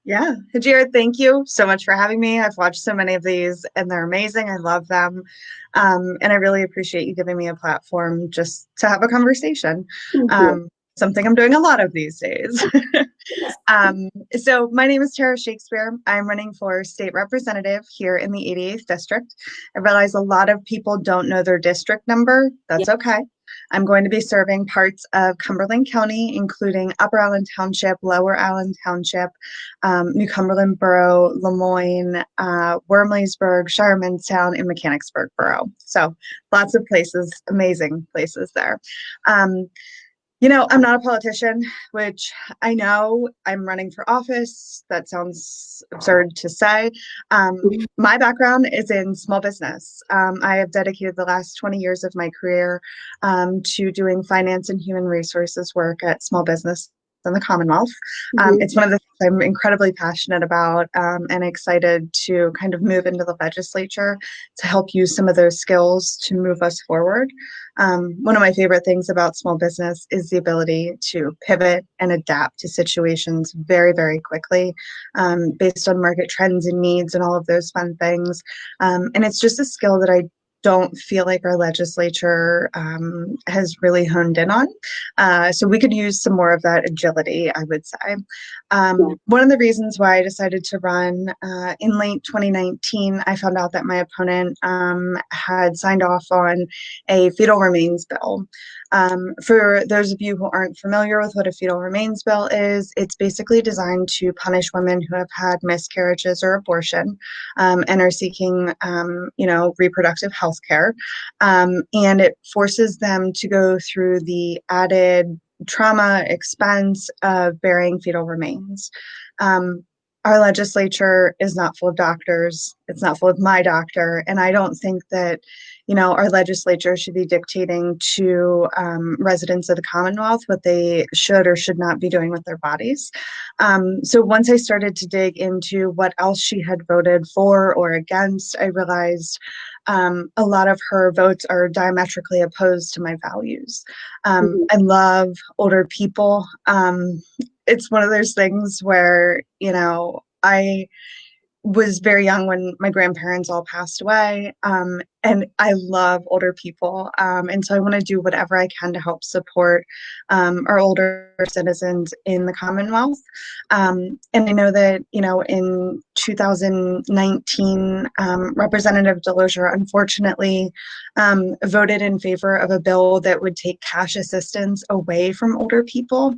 Yeah, Hagir, thank you so much for having me. I've watched so many of these and they're amazing. I love them. And I really appreciate you giving me a platform just to have a conversation. Thank you. Um, Something I'm doing a lot of these days. Yes. So my name is Shakespeare. I'm running for state representative here in the 88th district. I realize a lot of people don't know their district number. Yeah. That's okay. I'm going to be serving parts of Cumberland County, including Upper Allen Township, Lower Allen Township, New Cumberland Borough, Lemoyne, Wormleysburg, Shiremanstown, and Mechanicsburg Borough. So lots of places, amazing places there. Um, I'm not a politician, which I know I'm running for office. That sounds absurd to say. My background is in small business. I have dedicated the last 20 years of my career to doing finance and human resources work at small business in the Commonwealth. Mhm. It's one of the things I'm incredibly passionate about and excited to kind of move into the legislature to help use some of those skills to move us forward. One of my favorite things about small business is the ability to pivot and adapt to situations very, very quickly based on market trends and needs and all of those fun things. And it's just a skill that I don't feel like our legislature has really honed in on. So we could use some more of that agility, I would say. Yeah. One of the reasons why I decided to run in late 2019, I found out that my opponent had signed off on a fetal remains bill. For those of you who aren't familiar with what a fetal remains bill is, it's basically designed to punish women who have had miscarriages or abortion and are seeking, reproductive health care. And it forces them to go through the added trauma expense of burying fetal remains. Um, our legislature is not full of doctors. It's not full of my doctor. And I don't think that, our legislature should be dictating to residents of the Commonwealth what they should or should not be doing with their bodies. So once I started to dig into what else she had voted for or against, I realized a lot of her votes are diametrically opposed to my values. Mhm. I love older people. It's one of those things where, I was very young when my grandparents all passed away. And I love older people. And so I want to do whatever I can to help support our older citizens in the Commonwealth. And I know that, in 2019, Representative Delosier unfortunately voted in favor of a bill that would take cash assistance away from older people.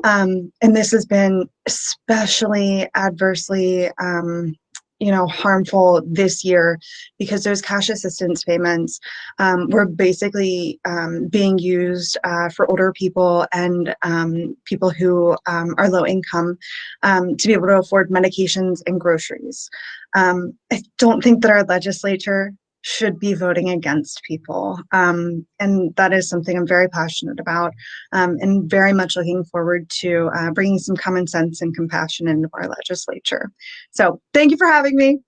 And this has been especially adversely harmful this year because those cash assistance payments were basically being used for older people and people who are low income to be able to afford medications and groceries. I don't think that our legislature should be voting against people. And that is something I'm very passionate about and very much looking forward to bringing some common sense and compassion into our legislature. So thank you for having me.